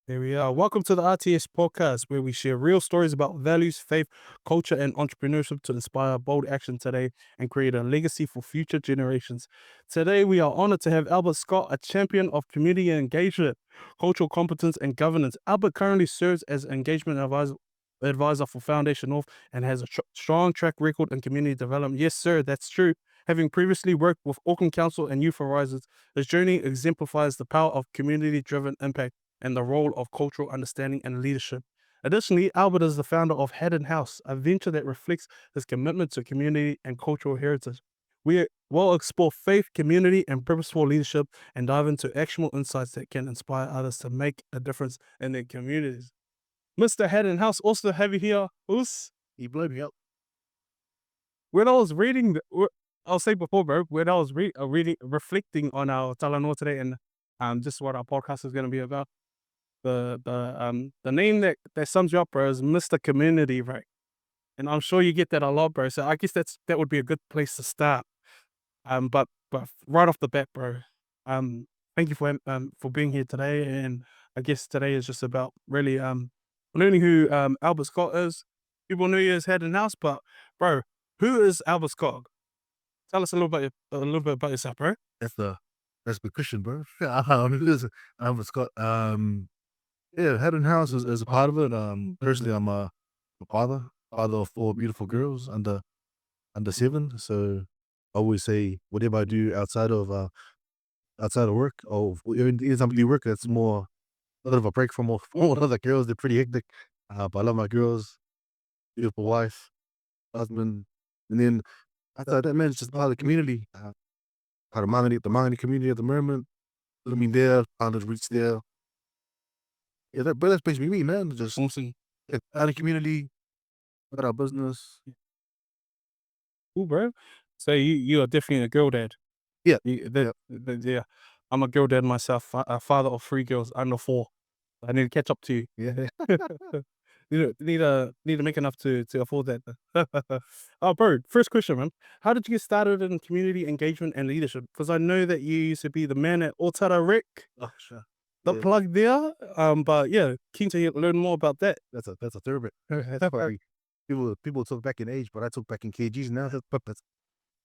Here we are. Welcome to the RTS Podcast, where we share real stories about values, faith, culture, and entrepreneurship to inspire bold action today and create a legacy for future generations. Today, we are honored to have Albert Scott, a champion of community engagement, cultural competence, and governance. Albert currently serves as engagement advisor for Foundation North and has a strong track record in community development. Yes, sir, that's true. Having previously worked with Auckland Council and Youth Horizons, his journey exemplifies the power of community driven impact and the role of cultural understanding and leadership. Additionally, Albert is the founder of Haddon House, a venture that reflects his commitment to community and cultural heritage. We will explore faith, community, and purposeful leadership and dive into actionable insights that can inspire others to make a difference in their communities. Mr. Haddon House, also have you here. Us. He blew me up. When I was reading, I'll say before, bro, when I was reading, reflecting on our Talanoa today and just what our podcast is going to be about, the name that sums you up, bro, is Mr. Community, right? And I'm sure you get that a lot, bro. So I guess that would be a good place to start. But right off the bat, bro, thank you for being here today. And I guess today is just about really learning who Albert Scott is. People knew he has had in house, but bro, who is Albert Scott? Tell us a little bit about yourself, bro. That's the Christian, bro. Listen, I'm Scott. Yeah, Haddon House is a part of it. Personally, I'm a father of four beautiful girls under 7. So I always say whatever I do outside of work, or anytime I do work, it's more a little of a break from all other girls. They're pretty hectic. But I love my girls, beautiful wife, husband, and then outside that, man, it's just part of the community. Part of the mining community at the moment. Living there, found his roots there. Yeah, that's basically me, man. Just Awesome. out of the community, got our business. Cool, bro. So you are definitely a girl dad. Yeah, The yeah. yeah. I'm a girl dad myself, a father of 3 girls under 4. I need to catch up to you. Yeah. Need to make enough to afford that. Oh, bro, first question, man. How did you get started in community engagement and leadership? Because I know that you used to be the man at Otara Rec, Oh, sure. the Yeah, plug there. But yeah, keen to learn more about that. that's a third bit. That's funny. People took back in age, but I took back in kgs now.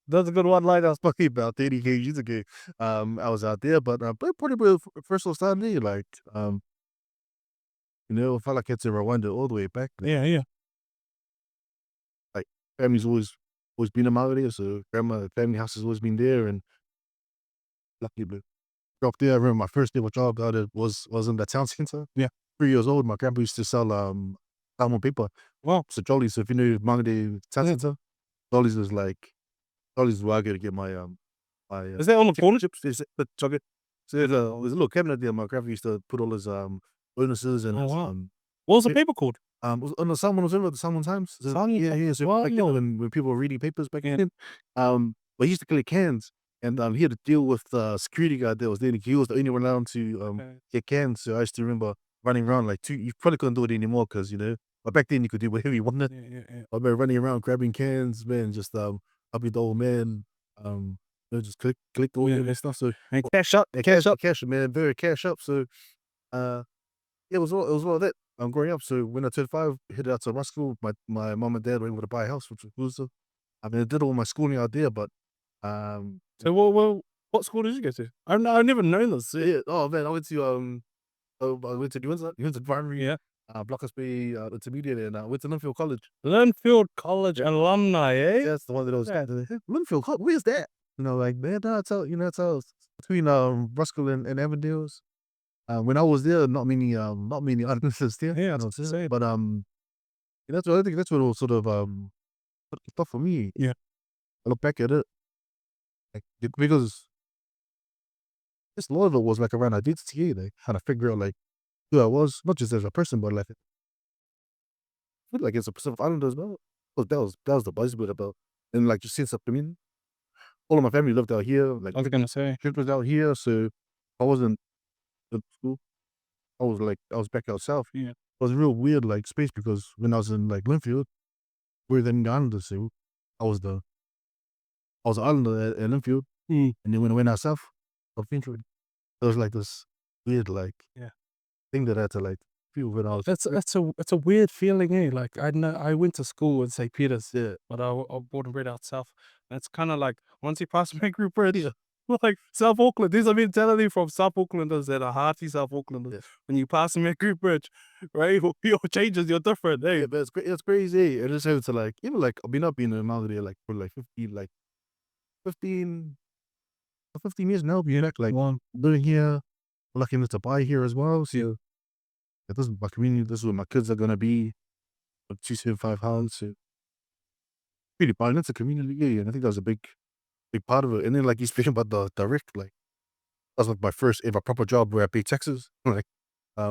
That's a good one. Like I was talking about 30 kgs ago. I was out there, but pretty well first of started there. Like I felt like it's in Rwanda all the way back. Yeah, yeah. Like family's always been out there, so family house has always been there, and lucky blue. Up there, I remember my first ever job out there was in the town center. Yeah. 3 years old, my grandpa used to sell salmon paper. Wow. So Jolly's, if you know Mangade town center, Jolly's is like Jolly's is where I go to get my Is that on the corner? chips. Is the chocolate. So there's a little cabinet there. My grandpa used to put all his bonuses and Oh, his, wow. What was the pa- paper called? on the Salmon was in the Salmon Times. So, Salmon yeah, Times. yeah. So Wow. back then when people were reading papers back Yeah. then, but he used to collect cans. And he had to deal with the security guard that was there. He was the only one allowed to Okay. get cans. So I used to remember running around like you probably couldn't do it anymore because but back then you could do whatever you wanted. Yeah, yeah, yeah. I remember running around grabbing cans, man, just I'll be the old man, just collect all Yeah, that yeah. stuff. So And cash up, yeah, cash up. cash, man, very cash up. So uh, yeah, it was all that. Growing up. So when I turned 5, headed out to rock school. My mom and dad were able to buy a house, which was cool. I mean, I did all my schooling out there, but um, So what school did you go to? I've never known this. yeah. Oh man, I went to Newlands Primary, Yeah. Blockers Bay Intermediate, and I went to Linfield College. Linfield College alumni, eh? That's the one that I was Yeah. Linfield College. Where's that? Like man, that's how it's between Ruskell and Avondale's. When I was there, not many audiences there. Yeah, that's the same. But that's what I think. That's what was sort of tough for me. Yeah. I look back at it, like because just a lot of it was like around identity, like how to figure out like who I was, not just as a person, but like I feel like as a Pacific Islander as well. Well, that was the buzz bit about, and like just sense of community. All of my family lived out here, like I was gonna say. shit was out here, so I wasn't in school. I was back out south. Yeah. It was a real weird like space because when I was in like Linfield, we're then the Islanders, so I was the I was an Islander at Linfield, Mm. and then when I went out south, of Finchley, it was like this weird like Yeah. thing that I had to like feel when I was That's a weird feeling, eh? Like I went to school in St. Peter's, yeah. but I was born and bred out south. And it's kind of like once you pass my group already, like South Auckland. There's a mentality from South Aucklanders that are hearty South Aucklanders. Yeah. When you pass my group bridge, right, your changes, you're different, eh? Yeah, but it's crazy. I just have to like I've been up in Mount there like for like 15 15 years now, being like One, living here, lucky enough to buy here as well. So yeah, this is my community, this is where my kids are gonna be. 275 house. So really buying into community, yeah, and I think that was a big part of it. And then like you speaking about the RIC, like that was like my first ever proper job where I paid taxes. Like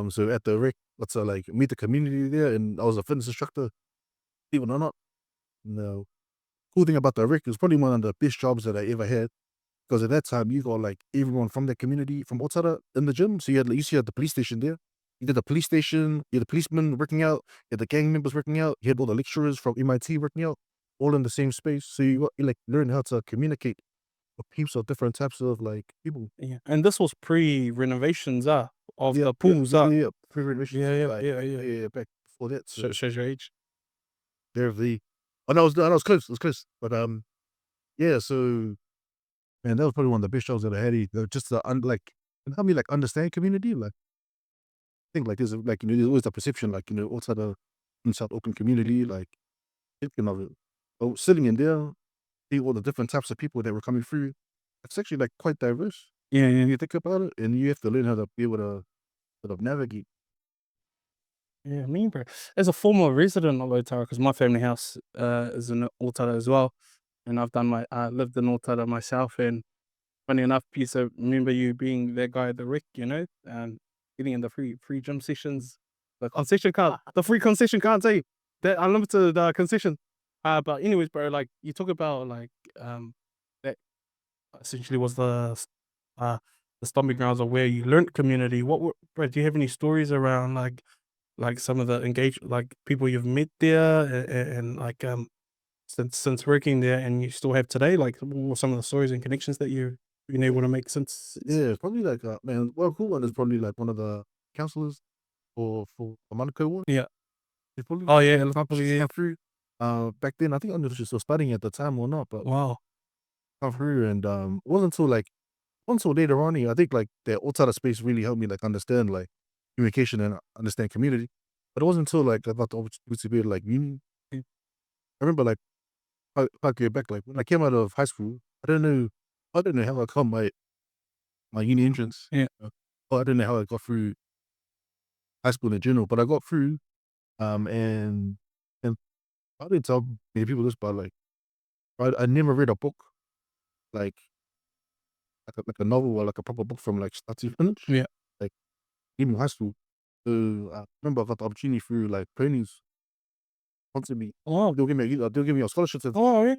so at the RIC, let's like meet the community there, and I was a fitness instructor, believe it or not. No. Cool thing about the RIC is probably one of the best jobs that I ever had. Because at that time, you got like everyone from that community from outside in the gym. So you had, you had the police station there. You did the police station, you had the policemen working out, you had the gang members working out, you had all the lecturers from MIT working out, all in the same space. So you like learn how to communicate with people of different types of like people. yeah. And this was pre-renovations, of Yeah, the yeah, pools, yeah, yeah. Pre-admissions, Yeah, yeah, like yeah, yeah. yeah, back before that. So Shows your age. there the, oh no, I was close, it was close. But yeah, so man, that was probably one of the best shows that I had. Just to like and help me like understand community, like think like there's like there's always the perception like outside of in South Auckland community like thinking of it. Oh, sitting in there, see all the different types of people that were coming through. It's actually like quite diverse. Yeah, yeah. You think about it, and you have to learn how to be able to sort of navigate. Yeah, me, bro. As a former resident of Otara, because my family house is in Otara as well, and I lived in Otara myself. And funny enough, piece of remember you being that guy at the Rick, getting in the free gym sessions, the concession card, the free concession cards, eh? That unlimited concession. But anyways, bro, like you talk about like that essentially was uh the stomping grounds of where you learnt community. Bro? Do you have any stories around like some of the like people you've met there and like since working there and you still have today, like what were some of the stories and connections that you've been able to make since? Yeah, it's probably like man, well, cool one is probably like one of the counselors for the Monaco one. Yeah. It's probably Oh yeah, she's probably, yeah. come through. Back then, I think I don't know if she's still studying at the time or not, but Wow. come through and wasn't until like also later on, I think like the outside of space really helped me like understand like communication and understand community. But it wasn't until like I got the opportunity to be like uni. I remember like if I get back like when I came out of high school, I didn't know how I got my uni entrance. Yeah. Or I didn't know how I got through high school in general, but I got through. And I didn't tell many people this, but like I never read a book like like a novel or like a proper book from like start to finish. Yeah. Like even high school. So I remember I got the opportunity through like trainees sponsored me. Oh. They'll give me a scholarship to Oh yeah.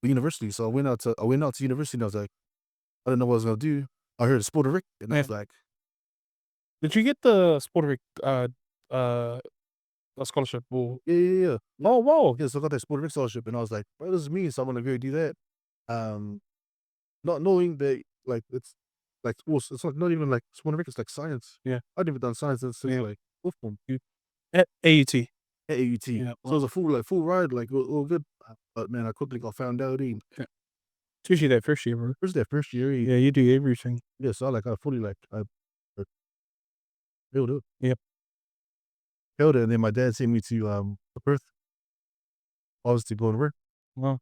the university. So I went out to university and I was like, I didn't know what I was gonna do. I heard a sport Rick and I Yeah. was like, Did you get the Sporting uh a scholarship or yeah, yeah, yeah. oh wow. Yeah, so I got that sport Rick scholarship and I was like, what does this mean? So I'm gonna go do that. Um not knowing that like it's like sports, it's like not even like sport Rick, it's like science. Yeah. I'd never done science since Yeah. like fourth form At AUT. at AUT. Yeah. So it was a full ride, like all good. But man, I quickly got found out. Yeah. Especially that first year, bro. First that first year, Yeah, you do everything. yeah, so I fully like I failed it. Yep. Failed it, and then my dad sent me to Perth, obviously going to work Wow.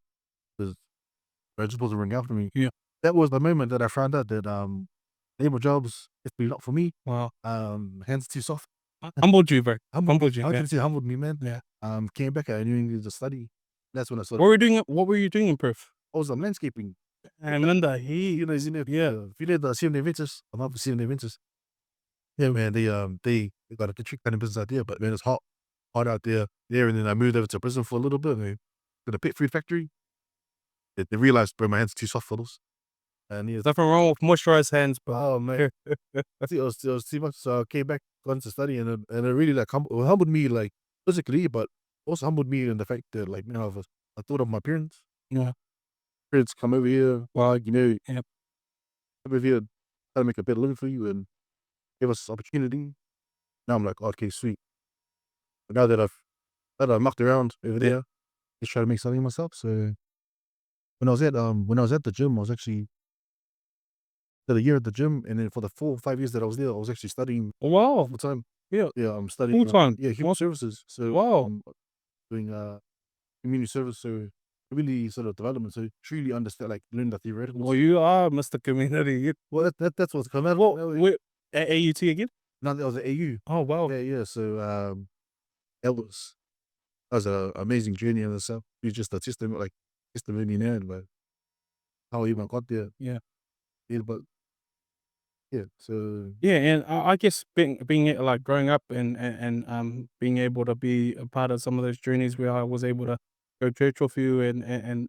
because they're just supposed to ring after me. Yeah. That was the moment that I found out that labor jobs it's been not for me. Wow. Hands too soft. Humbled you, bro. Humbled, Humbled you. how Yeah. can you say humbled me, man? Yeah. Came back, I knew I needed to study. That's when I started. What were you doing in Perth? I was landscaping. And Linda, You know, yeah. if you did the CM Adventures, I'm up for CM Adventures. Yeah, man, they got a trick kind of business idea, but man, it's hot out there. And then I moved over to prison for a little bit, man, to the pet food factory. They realized, bro, my hands are too soft for those. And yeah, There's nothing wrong with moisturized hands, but oh man, I think it was too much. So I came back, got into study, and it really like humbled me like physically, but also humbled me in the fact that like man, I thought of my parents. yeah. Parents come over here, well, Yep. come over here, try to make a better living for you, and give us this opportunity. Now I'm like, okay, sweet. But now that I've mucked around over there, just try to make something myself. So when I was at the gym, I was actually did a year at the gym, and then for the full 5 years that I was there, I was actually studying Wow. full time. Yeah. Yeah, I'm studying Full time. yeah, human services. So Wow. doing community service, so really sort of development. So truly understand, like learn the Well, theoreticals. you are Mr. Community. Well, that's what's coming out. Well, wait, at AUT again? Now that was at AU. Oh, wow. Yeah, yeah. So that was that was an amazing journey in itself. It's just a testimony, like testimony in it, but how I even got there. Yeah. Yeah, but yeah. So Yeah, and I guess like growing up and being able to be a part of some of those journeys where I was able to go church with you and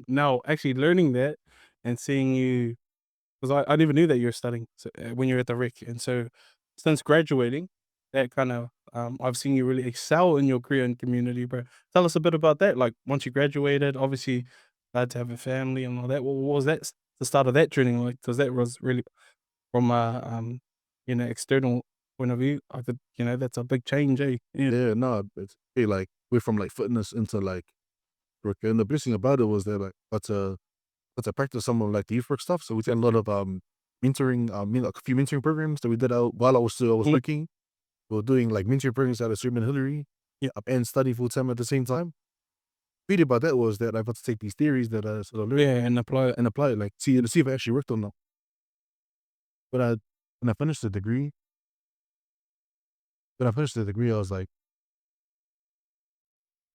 now actually learning that and seeing you, because I never knew that you were studying when you were at the Rick, and so since graduating, that kind of I've seen you really excel in your career and community, bro. Tell us a bit about that. Like once you graduated, obviously glad to have a family and all that. What was that the start of that journey like? Because that was really from a, external point of view, I could that's a big change, eh? Yeah. yeah, no, it's hey, like we're from like fitness into like work, and the best thing about it was that like got to practice some of like the youth work stuff. So we did a lot of mentoring, like a few mentoring programs that we did out while I was Mhm. working. We were doing like mentoring programs out of Sherman Hillary, Yeah. and study full time at the same time. Beauty about that was that I got to take these theories that I sort of learned Yeah, and apply it. and apply it, like see if it actually worked or not. When I when I finished the degree, I was like,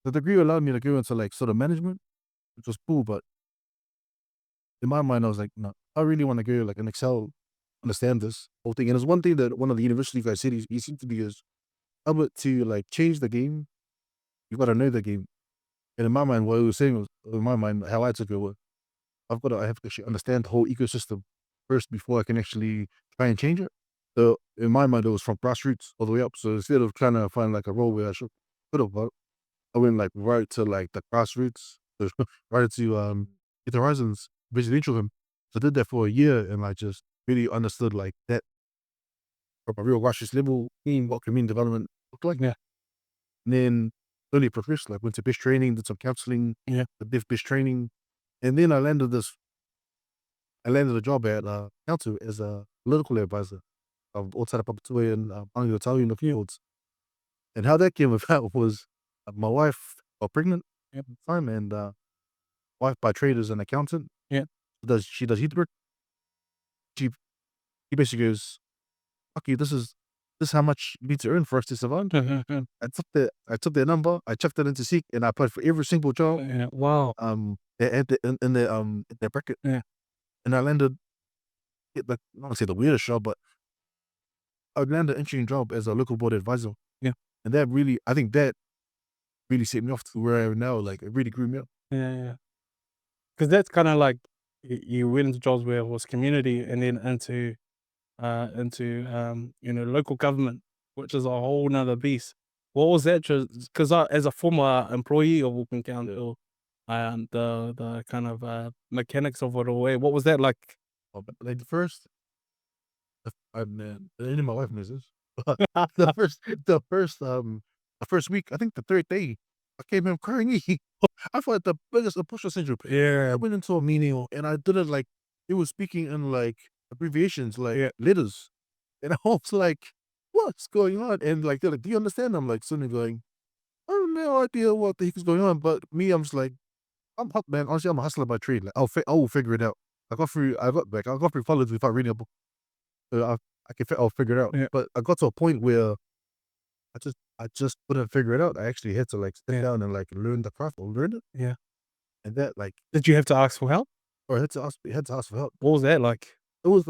the degree allowed me to go into like sort of management, which was cool. But in my mind, I was like, no, I really want to go like and excel, understand this whole thing. And it's one thing that one of the university guys said he seemed to be is, about to like change the game, you got to know the game. And in my mind, what he was saying was, in my mind, how I took it was, I have to actually understand the whole ecosystem first before I can actually try and change it. So in my mind, it was from grassroots all the way up. So instead of trying to find like a role where I could have, I went like right to like the grassroots, so right to Hit Horizons residential him. So I did that for a year, and I just really understood like that from a real grassroots level, what community development looked like. Yeah, And then slowly progressed, like went to BIS training, did some counseling, yeah, the BIS training, and then I landed a job at council as a political advisor of outside of Papatoa and Anglican yeah, fields. And how that came about was my wife got pregnant yeah, at the time, and wife by trade is an accountant. yeah. She does heat work. She she basically goes, "Okay, this is how much you need to earn for us to survive." I took their number, I chucked it into Seek, and I applied for every single job Yeah, wow. in their bracket, Yeah, and I landed like I don't want to say the weirdest job, but I landed an interim job as a local board advisor, yeah, and that really I think that really set me off to where I am now. Like it really grew me up. yeah, yeah. Because that's kinda like you went into jobs where it was community and then into local government, which is a whole 'nother beast. What was that just 'cause I as a former employee of Auckland Council, the kind of, mechanics of it all, what was that like? But like and my wife knows this. the first, the first, the first week, I think the third day, I came in crying. I felt the biggest imposter syndrome. I Yeah, went into a meeting and I did it like it was speaking in like abbreviations, like yeah, letters, and I was like, "What's going on?" And like they're like, "Do you understand?" I'm like suddenly going, "I have no idea what the heck is going on." But me, I'm just like, man. Honestly, I'm a hustler by trade. Like I will figure it out. I got through college without reading a book. I'll figure it out. yeah, But I got to a point where I just couldn't figure it out. I actually had to like sit yeah, down and like learn the craft or learn it. yeah. And that like Did you have to ask for help? or I had to ask for help. What was that like? I was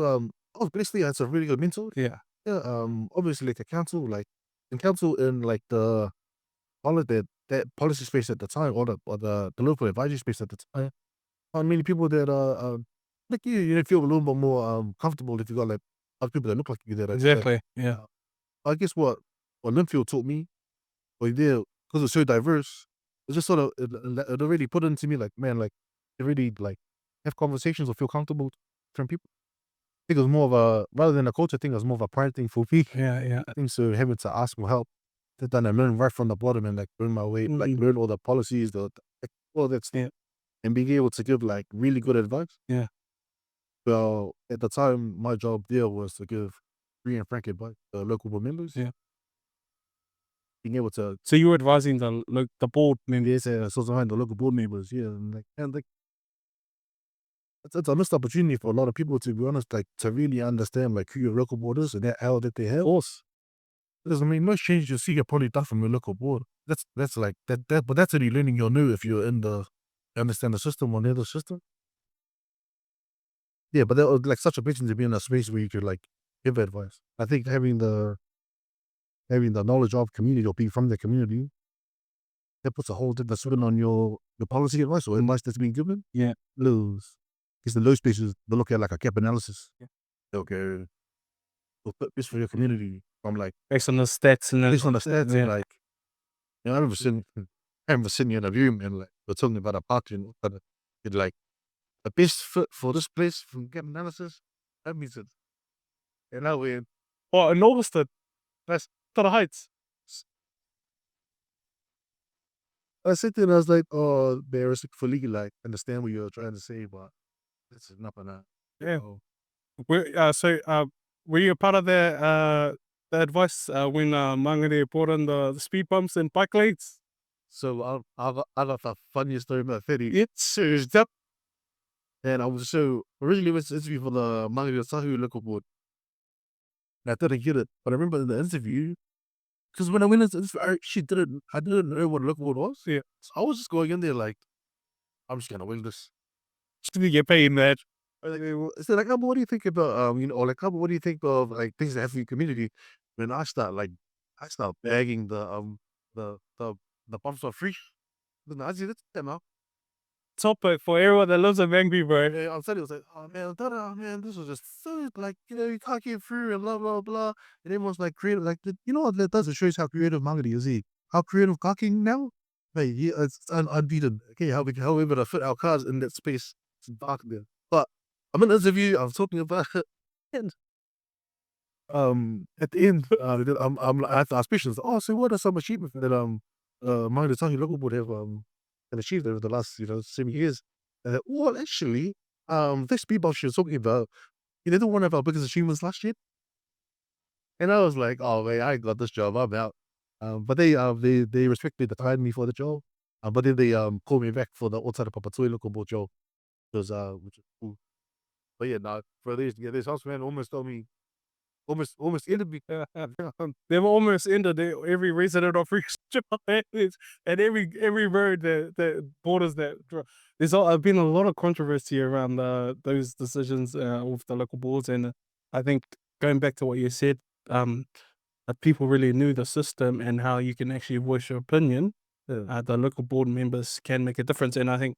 basically I had some really good mentor. Yeah, Yeah, obviously like the council in like the all of that policy space at the time or the local advisory space at the time. Found many people that like you feel a little bit more comfortable if you got like other people that look like you that exactly, yeah, I guess what Linfield taught me, or there, because it's so diverse, it's just sort of it already put into me like, man, like, to really, like, have conversations or feel comfortable with different people. think it was more of a, rather than a culture thing, it was more of a pride thing for me. Yeah. I think so having to ask for help, sit down and learn right from the bottom and like learn my way, like Mm. learn all the policies, like, all that stuff, Yeah. and being able to give like really good advice. Yeah. Well, at the time, my job there was to give free and frank advice to local board members. Yeah. Being able to, So you were advising the board members. yes, so behind the local board members, yeah, and like it's a missed opportunity for a lot of people, to be honest, like to really understand like who your local board is and that how that they have. Course. Because I mean, most changes you see are probably done from your local board. That's like that, but that's only learning you'll know if you're in the understand the system or near the system. Yeah, but that was like such a blessing to be in a space where you could like give advice. I think having the knowledge of community or being from the community, that puts a whole different spin on your policy advice or advice that's being given. Yeah. Lose. Because in those spaces, they look at like a gap analysis. Yeah. They'll go, we'll put this for your community from like, Based on the stats and based on the stats, and yeah. like, I remember sitting in a room and like, we're talking about a party and it's like, the best fit for this place from gap analysis, that means it. And now we're, Oh, in Augustin. That's to the Heights. I sit there and I was like, oh, there's for legal, like, understand what you're trying to say, but this is not gonna, Yeah. oh. Were you a part of the advice when Mangere brought in the speed bumps and bike lanes? So I got the funniest story about Fetty. It's surged up. And I was so originally was interview for the Mangere Sahu local board. And I didn't get it. But I remember in the interview, because when I went into this, I didn't know what a local board was. Yeah. So I was just going in there like, I'm just gonna win this. You get paid, man. So like, what do you think about or like, what do you think of like things that have in your community? When I start bagging the the the bumps for free. Then I see that now. Topic for everyone that lives in Vancouver, bro. Yeah, I'm telling you, it was like, oh man, man, this was just so like, you can't get through and blah blah blah. And everyone's like creative, like you know what that does? It shows how creative marketing is. How creative cooking now? Like, yeah, it's unbeaten. Okay, how we able to fit our cars in that space. It's dark there. But I'm in an interview. I'm talking about it, and at the end, I asked questions. Oh, so what are some achievements that Mind the Tongue local would have achieved over the last 7 years? Well, actually, this speed bump she was talking about, they did one of our biggest achievements last year, and I was like, oh man, I got this job, I'm out. But they respectfully declined me for the job. But then they called me back for the outside of Papatui local board job, which is cool. But yeah, no, for this houseman almost told me. Almost ended me. They've almost ended every resident of region and every road that borders that. There's been a lot of controversy around those decisions with the local boards, and I think going back to what you said, that people really knew the system and how you can actually voice your opinion. Yeah. The local board members can make a difference, and I think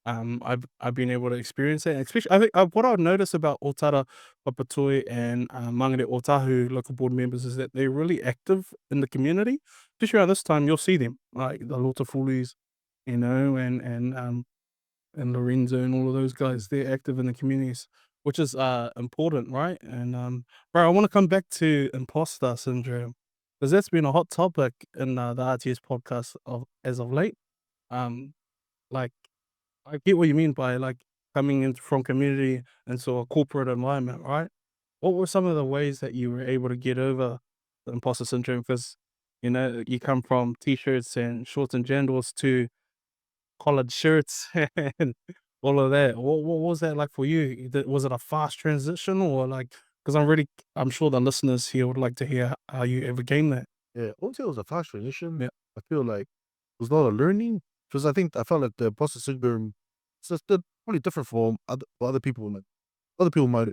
I've been able to experience it. Especially, I think what I've noticed about Otara Papatoi and Mangere Otahu local board members is that they're really active in the community. Especially around this time, you'll see them like the Lota Fulis, and Lorenzo and all of those guys. They're active in the communities, which is important, right? And bro, I want to come back to imposter syndrome because that's been a hot topic in the RTS podcast as of late. Um, like I get what you mean by like coming in from community into a corporate environment, right? What were some of the ways that you were able to get over the imposter syndrome? Because you come from t-shirts and shorts and jandals to collared shirts and all of that. What was that like for you? Was it a fast transition or like? Because I'm sure the listeners here would like to hear how you overcame that. Yeah, I won't say it was a fast transition. Yeah. I feel like it was a lot of learning because I felt like the imposter syndrome it's just probably different from other people. Like other people might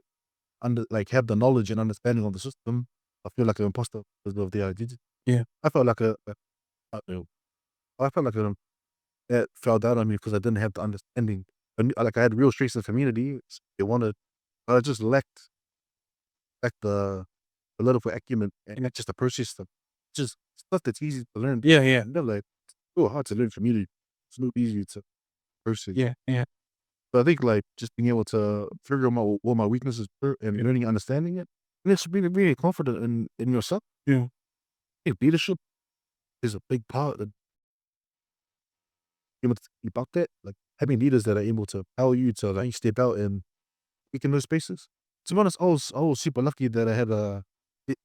like have the knowledge and understanding of the system. I feel like an imposter because of the identity. Yeah. I felt like I don't know. I felt like that fell down on me because I didn't have the understanding. And like I had real strengths in community. They wanted, but I just lacked the political acumen and just the process stuff. Just stuff that's easy to learn. Yeah. Yeah. And they're like, oh, hard to learn community. It's not easy to process. Yeah. Yeah. But I think like just being able to figure out what my weaknesses were and learning, understanding it, and it's really confident in yourself. Yeah. I think leadership is a big part of able to keep up that. Like having leaders that are able to empower you to like step out and speak in those spaces. To be honest, I was super lucky that I had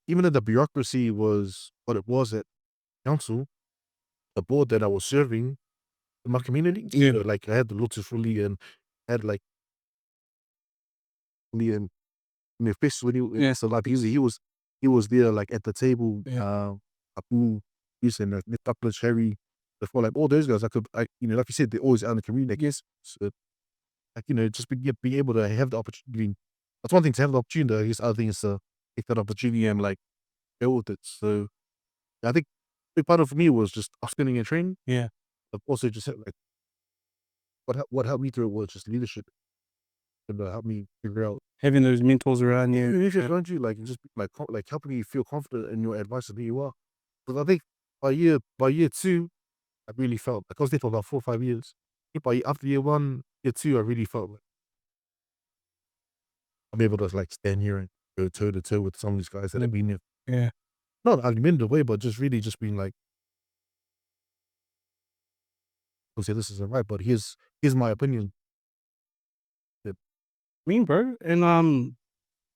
even though the bureaucracy was what it was at council, the board that I was serving in my community. Yeah. So, like I had the Lotus fully and had like me and the fish when Yeah. so like he was there like at the table, Yeah. Abu, Yus and Nick Douglas, Harry, before like all those guys like you said, they're always out in the community. I guess so, like, just being able to have the opportunity. That's one thing to have the opportunity. I guess other thing is to take that opportunity and like build it. So I think a big part of it for me was just upskilling and training, Yeah. but also just like what helped me through it was just leadership and help me figure out. Having those mentors around Yeah, you. leadership Yeah. around you, like just like like helping you feel confident in your advice of who you are. Because I think by year two, I really felt like I was there for about 4 or 5 years. I think after year one, year two, I really felt like I'm able to like stand here and go toe to toe with some of these guys that have been here. Yeah. Not argumentative way, but just really just being like, "Don't say this isn't right, but here's my opinion." Yeah. Mean, bro. And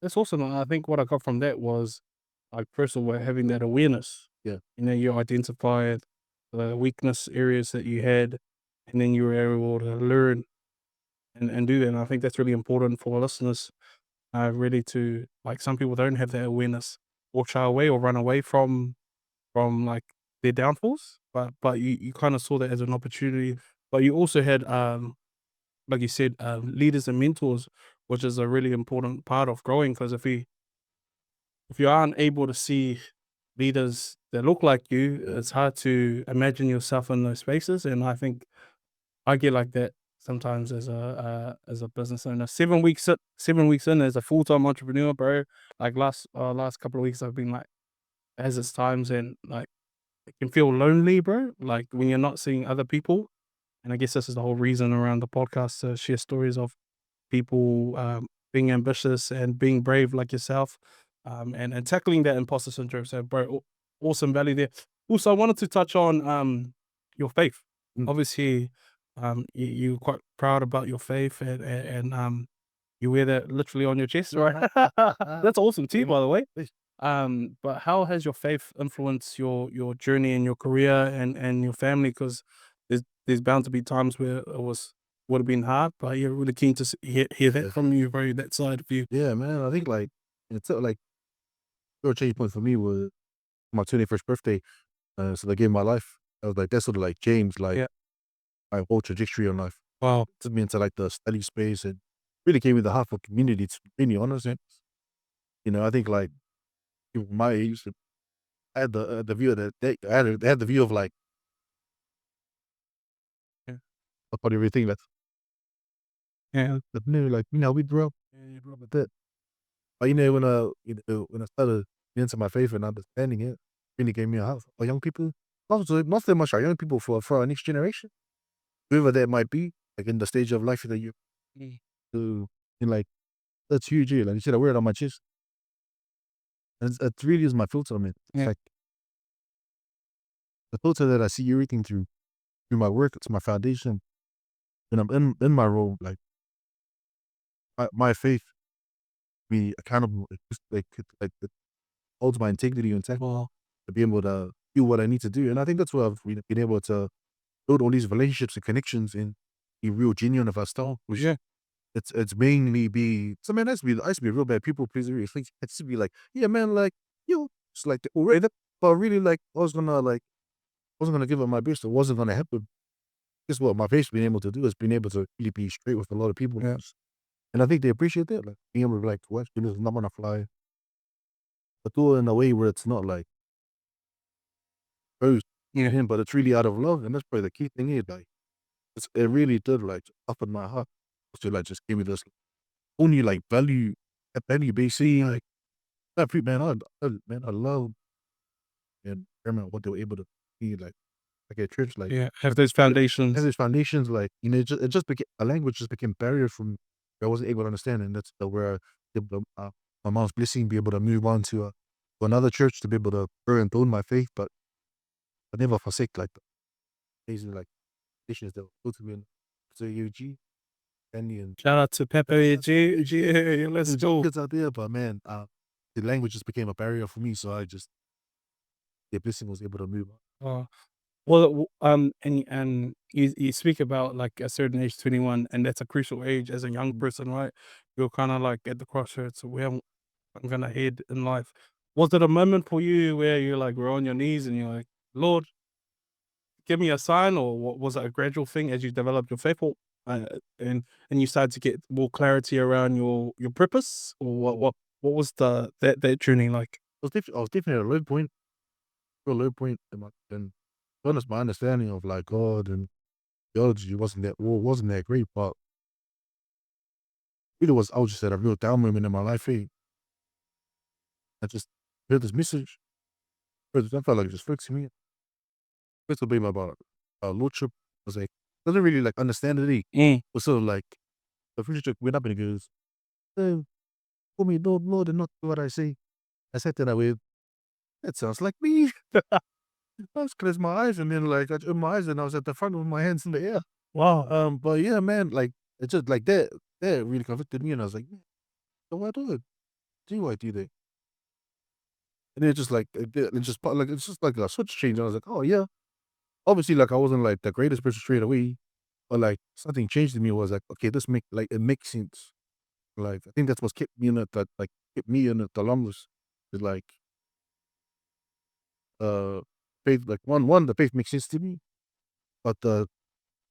that's awesome. I think what I got from that was like first of all having that awareness. Yeah. You identified the weakness areas that you had, and then you were able to learn and do that. And I think that's really important for listeners. Really to like some people don't have that awareness or shy away or run away from like their downfalls, but you kind of saw that as an opportunity. But you also had like you said, leaders and mentors, which is a really important part of growing. Because if you aren't able to see leaders that look like you, it's hard to imagine yourself in those spaces. And I think I get like that sometimes as a business owner. 7 weeks in as a full time entrepreneur, bro. Like last couple of weeks, I've been like, as it's times and like it can feel lonely, bro. Like when you're not seeing other people. And I guess this is the whole reason around the podcast to share stories of people being ambitious and being brave like yourself, and tackling that imposter syndrome. So, bro, awesome value there. Also, I wanted to touch on your faith. Mm. Obviously, you're quite proud about your faith, and you wear that literally on your chest, right? That's awesome too, by the way. Please. But how has your faith influenced your journey and your career and your family? Because there's bound to be times where it would have been hard, but you're really keen to hear that Yeah. from you, bro. That side of you. Yeah, man. I think like it's like real change point for me was my 21st birthday. So they gave my life. I was like, that sort of like changed like Yeah. my whole trajectory in life. Wow. Took me into like the study space and really gave me the heart for community, to be really honest. And, I think like people my age, I had the view of that they had the view of like Yeah. about everything Yeah. that new like we grew up, we grew up with that. But when I started getting into my faith and understanding it, really gave me a heart for young people. Not so much our young people, for our next generation, whoever that might be, like in the stage of life that you Mm. to and like that's huge. Yeah. Like you said, I wear it on my chest. And it really is my filter, man. It's Yeah. like the filter that I see everything through my work. It's my foundation. When I'm in my role, like my faith, be accountable. It just it holds my integrity intact Wow. to be able to do what I need to do. And I think that's where I've been able to build all these relationships and connections and be real genuine of our style. Which Yeah. it's mainly be so man. I used to be a real bad people pleaser. I used to be like, yeah, man, like it's like already, but really like wasn't gonna give up my best. I wasn't gonna help them. Guess what? My face being able to do is being able to really be straight with a lot of people. Yeah. And I think they appreciate that. Like being able to be like, what? It's not gonna fly. But do it in a way where it's not like posed to Yeah. him, but it's really out of love. And that's probably the key thing is like it really did like up in my heart to like just give me this only like value based thing. Like man, I love and what they were able to be like. a church, like, Yeah, have those it has foundations. its foundations, like, you know, it just became a language just became barrier for me. I wasn't able to understand, and that's the where my mom's blessing, be able to move on to another church to be able to grow and build my faith, but I never forsake, like, the amazing, like, dishes that were built to me in so UG, Andy and Shout out to Pepe G. G. Let's there's go. kids out there, but man, the language just became a barrier for me, so I just the blessing was able to move on. Uh, well, and you speak about like a certain age, 21, and that's a crucial age as a young person, right? You're kind of like at the crossroads of where I'm gonna head in life. Was it a moment for you where you like were on your knees and you're like, Lord, give me a sign, or was it a gradual thing as you developed your faith, or, uh, and you started to get more clarity around your purpose, or what was that journey like? I was definitely at a low point, a low point in my and to be honest, my understanding of, like, God and theology wasn't that great, but really was I was just at a real down moment in my life, I just heard this message, I felt like it just fixed me. It's a bit about lordship. I was like, doesn't really like understand it. Mm. But sort of like the preacher went up and he goes, "Oh, call me Lord, Lord, and not do what I say." I said to that way, that sounds like me. I just closed my eyes and then like I opened my eyes and I was at the front with my hands in the air. Wow. But yeah, man, like it's just like that really convicted me and I was like, "Man, so I do it. Do I do that?" And then it just like it just like it's just like a switch change. And I was like, oh yeah. Obviously, like I wasn't like the greatest person straight away, but like something changed in me was like, okay, this make like it makes sense. Like I think that's what kept me in it that like kept me in it the longest. Is like uh faith like one the faith makes sense to me. But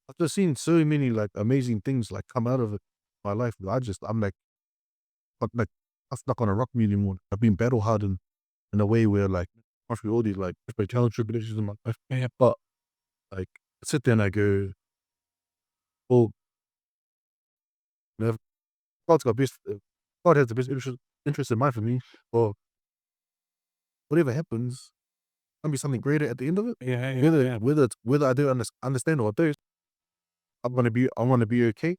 after seeing so many like amazing things like come out of it my life, I'm like that's not gonna rock me anymore. I've been battle hardened in a way where like after all these like challenge tribulations in my life. Yeah. But like I sit there and I go, well, you know, God's got best God has the best interest in mind for me. Well, whatever happens, gonna be something greater at the end of it. Yeah, yeah, Whether yeah. whether I do understand or I don't, I wanna be okay.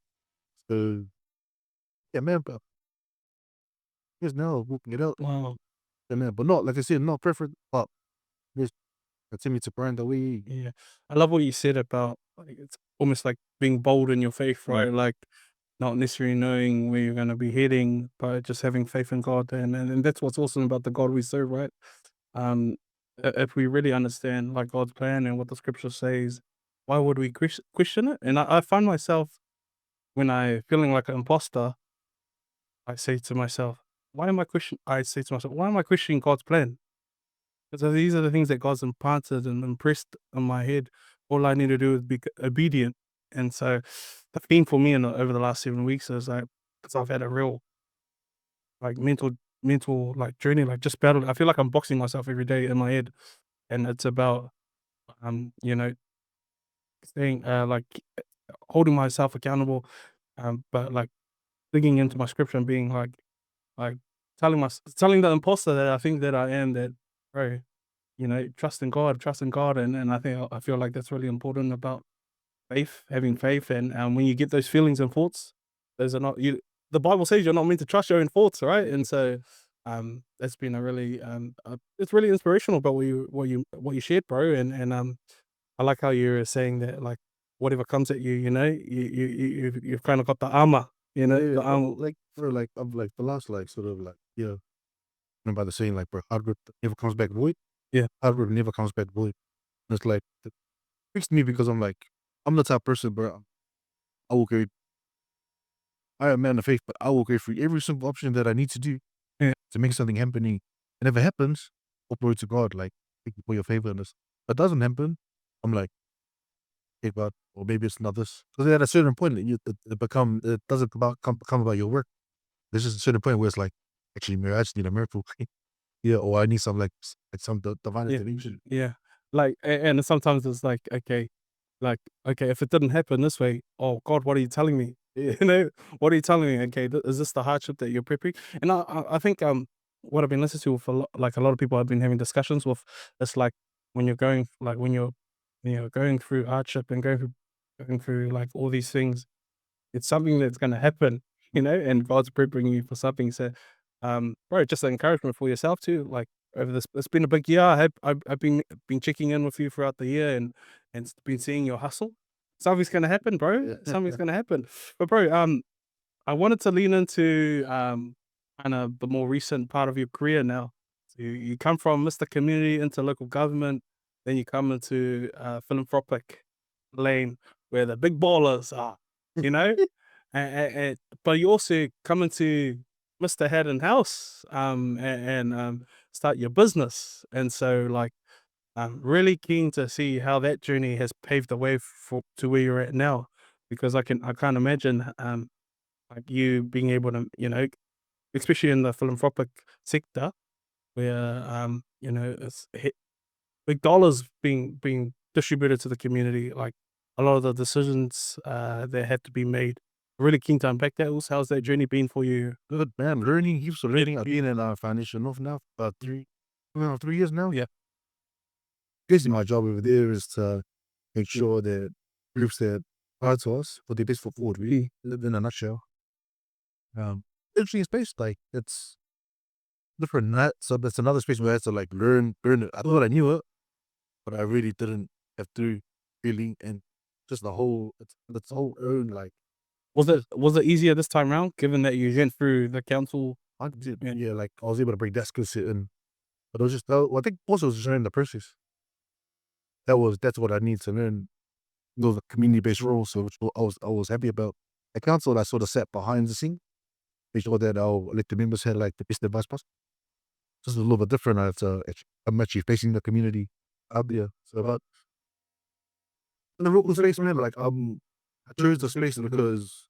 So yeah, man, but here's now working it out. Wow. And man, but not like I said, not perfect, but just continue to grind away. Yeah. I love what you said about like it's almost like being bold in your faith, right? Like not necessarily knowing where you're gonna be heading, but just having faith in God, and that's what's awesome about the God we serve, right? Um, if we really understand like God's plan and what the scripture says, why would we question it? And I find myself when I feeling like an imposter, I say to myself, why am I question? I say to myself, why am I questioning God's plan? Because these are the things that God's implanted and impressed on my head. All I need to do is be obedient. And so the theme for me over the last 7 weeks is like, because I've had a real like mental like journey, like just battle. I feel like I'm boxing myself every day in my head, and it's about you know, staying like holding myself accountable, but like digging into my scripture and being like telling the imposter that I think that I am that, bro, trust in God, and I feel like that's really important about faith, having faith, and when you get those feelings and thoughts, those are not you. The Bible says you're not meant to trust your own thoughts, right? And so, that's been a really, it's really inspirational about what you shared, bro. And I like how you're saying that, like whatever comes at you, you've kind of got the armor, Yeah, the armor. like for like of like the last like sort of like yeah, by the saying like bro, hard work never comes back void. Yeah, Hard work never comes back void. And it's like it freaks me because I'm like I'm the type of person, bro. I will go. I am a man of faith, but I will go through every single option that I need to do yeah, to make something happening. And if it happens, all glory to God. Like thank you for your favor in this. If it doesn't happen, I'm like, hey God, or maybe it's not this. Because at a certain point, it doesn't become about your work. There's just a certain point where it's like, actually, I just need a miracle. Yeah, or I need some like some divine yeah, intervention. yeah. Like, and sometimes it's like, okay, if it didn't happen this way, oh God, what are you telling me? What are you telling me? Okay, is this the hardship that you're prepping? And I think what I've been listening to with like a lot of people I've been having discussions with, it's like when you're going like when you're going through hardship and going through like all these things, it's something that's going to happen, and God's preparing you for something. So, bro, just an encouragement for yourself too. Like over this, it's been a big year. I've been checking in with you throughout the year and been seeing your hustle. Something's going to happen, bro. Yeah. Something's going to happen. But bro, I wanted to lean into kind of the more recent part of your career now. So you come from Mr. Community into local government, then you come into philanthropic lane where the big ballers are, you know? But you also come into Mr. Haddon House and start your business. And so, like, I'm really keen to see how that journey has paved the way to where you're at now, because I can't imagine like you being able to, especially in the philanthropic sector where, it's big dollars being distributed to the community, like a lot of the decisions that had to be made. Really keen to unpack that. Also, how's that journey been for you? Good man. Learning, heaps of learning. I've been in foundation north now for about 3 years now. Yeah. Basically, my job over there is to make sure that groups that are to us for the best foot forward, really, in a nutshell. Interesting space, like it's different than that. So that's another space where I had to like learn it. I thought I knew it, but I really didn't have to really, and just it's whole own like Was it easier this time round, given that you went through the council? I did, Yeah. yeah, like I was able to bring that skill set in, but it was just well, I think also was just learning the process. That's what I need to learn those community based roles. So which I was happy about. At council, I sort of sat behind the scene, make sure that our elected members had like the best advice possible. Just a little bit different. I'm actually facing the community out there. So but in the local space, man, like I chose the space because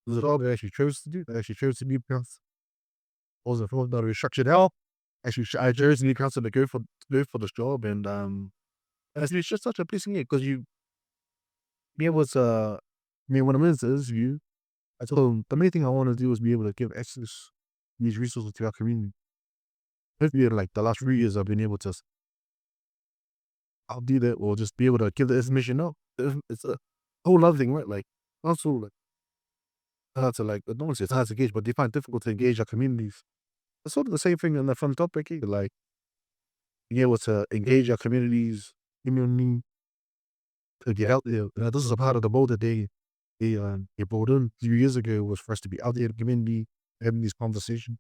it was a job I actually chose to do. I actually chose to be council. I wasn't forced not restructured out. Actually, I chose to be council to go for this job, and it's just such a blessing because you be able to. I mean, when I'm in this interview, I told them the main thing I want to do is be able to give access these resources to our community. Hopefully, like the last 3 years, I've been able to. I'll do that, or just be able to give the information out. It's a whole other thing, right? Like also like hard to like, I don't want to say it's hard to engage, but they find it difficult to engage our communities. It's sort of the same thing in the front topic, like being able to engage our community to get out there. This is a part of the mold that they brought in a few years ago was for us to be out there in the community having these conversations.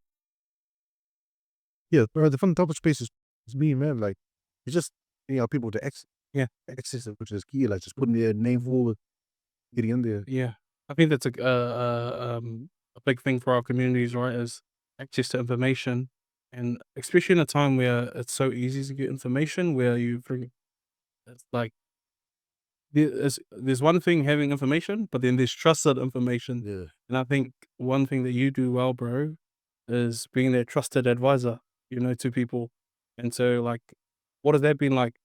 Yeah, but the front topic space is me, man. Like it's just people to Yeah. access it, which is key. Like just putting their name forward, getting in there. Yeah. I think that's a big thing for our communities, right? Is access to information, and especially in a time where it's so easy to get information, where it's like there's one thing having information, but then there's trusted information, Yeah. and I think one thing that you do well, bro, is being their trusted advisor, to people, and so like, what has that been like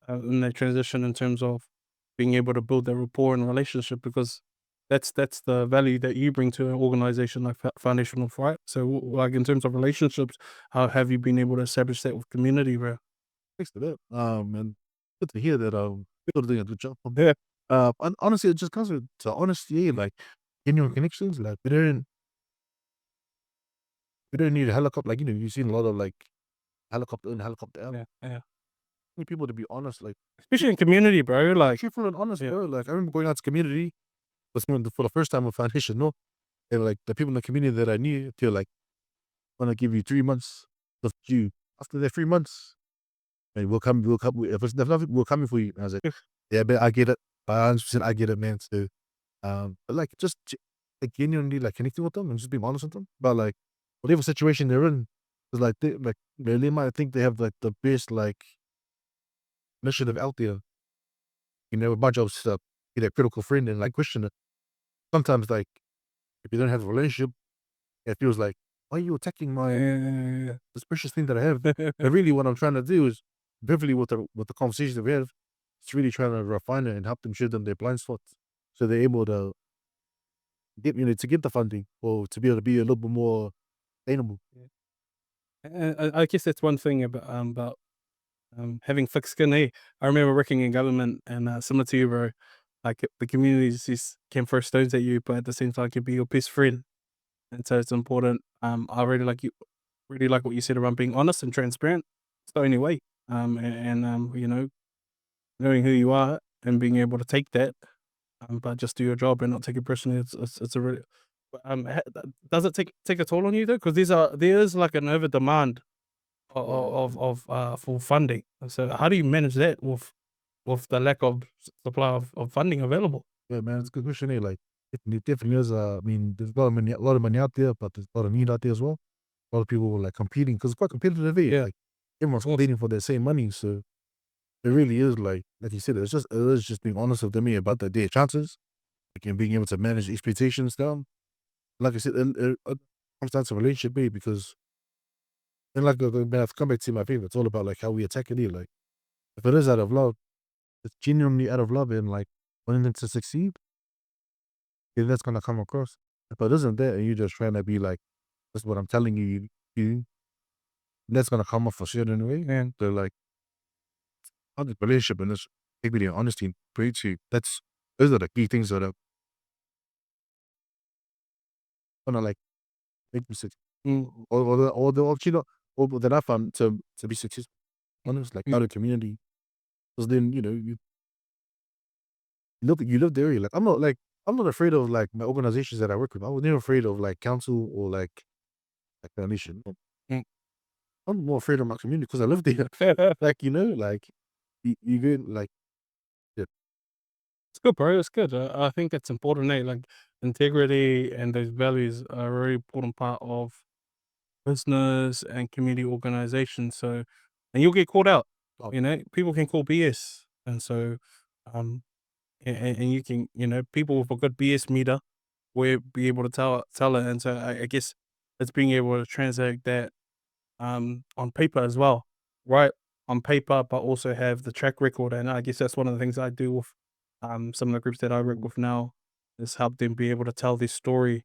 in that transition in terms of being able to build that rapport and relationship, because that's the value that you bring to an organization like Foundational, right? So, like in terms of relationships, how have you been able to establish that with community, bro? Thanks to that. And good to hear that people are doing a good job on Yeah, that. And honestly, it just comes with to honesty, like genuine connections. Like we don't need a helicopter. Like you've seen a lot of like helicopter in, helicopter out. yeah, yeah. I need people to be honest, like Especially in community, bro. Like, truthful and honest, yeah, bro. Like I remember going out to community, was for the first time with foundation, no, and like the people in the community that I knew, they're like, "I'm gonna give you 3 months of you. After that 3 months, and we'll come. If it's nothing, we're coming for you." And I was like, "Yeah, but I get it. 100%, I get it, man." So, but like just like genuinely like connecting with them and just being honest with them about like whatever situation they're in. It's like they might think they have like the best like initiative out there. My job is to be that critical friend and like question it. Sometimes like if you don't have a relationship, it feels like why are you attacking my yeah, this precious thing that I have? yeah, And really, what I'm trying to do is vividly with the conversation that we have, it's really trying to refine it and help them show them their blind spots, so they're able to get the funding or to be able to be a little bit more sustainable. I guess that's one thing about having thick skin. I remember working in government and similar to you, bro. Like the communities just can throw stones at you, but at the same time can be your best friend. And so it's important. I really like what you said around being honest and transparent. It's the only way. Knowing who you are and being able to take that, but just do your job and not take it personally. It's a really. But, does it take a toll on you though? Because there is like an over demand of for funding. So how do you manage that with the lack of supply of funding available? Yeah, man, it's a good question. Like, it definitely is. I mean, there's a lot of money out there, but there's a lot of need out there as well. A lot of people like competing because it's quite competitive. Yeah. Like everyone's competing for the same money, so it really is like you said. It is just being honest with them about their chances, like, and being able to manage expectations down. Like I said, it comes down to relationship, because and like man, I've come back to my favorite. It's all about like how we attack it. Like if it is out of love, it's genuinely out of love and like wanting them to succeed, then that's gonna come across. If it isn't that, and you're just trying to be like, "That's what I'm telling you," that's gonna come off a certain way, and they're like, "How the relationship and this integrity and honesty and creativity." Those are the key things that are gonna like make me succeed, Mm, or you know, or that I found to be successful. Honest, like mm, out of community, because then you live there. Like I'm not afraid of like my organizations that I work with. I was never afraid of like council or like the nation. mm. I'm more afraid of my community because I live there. Like like you get like yeah, It's good, bro. It's good. I think it's important. Like integrity and those values are a very important part of business and community organization. So, and you'll get called out. oh, People can call BS, and so, um, and you can, people with a good BS meter will be able to tell it. And so, I guess it's being able to translate that on paper as well, right? On paper, but also have the track record. And I guess that's one of the things I do with some of the groups that I work with now is help them be able to tell this story,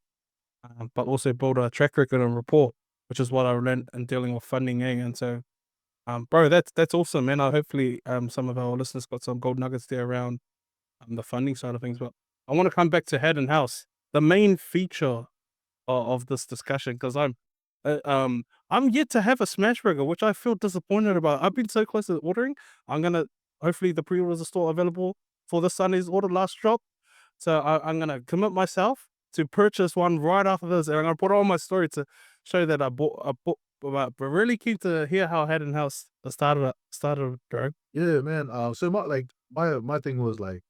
but also build a track record and rapport, which is what I learned in dealing with funding. And so, bro, that's awesome, man. I hopefully some of our listeners got some gold nuggets there around the funding side of things. But I want to come back to Haddon House. The main feature of this discussion because uh, um, I'm yet to have a smash burger, which I feel disappointed about. I've been so close to ordering. I'm gonna hopefully the pre-orders are still available for this Sunday's order last drop. So I'm gonna commit myself to purchase one right after this, and I'm gonna put it on my story to show that I bought. But really keen to hear how Haddon House started, bro. yeah, man. So my thing was like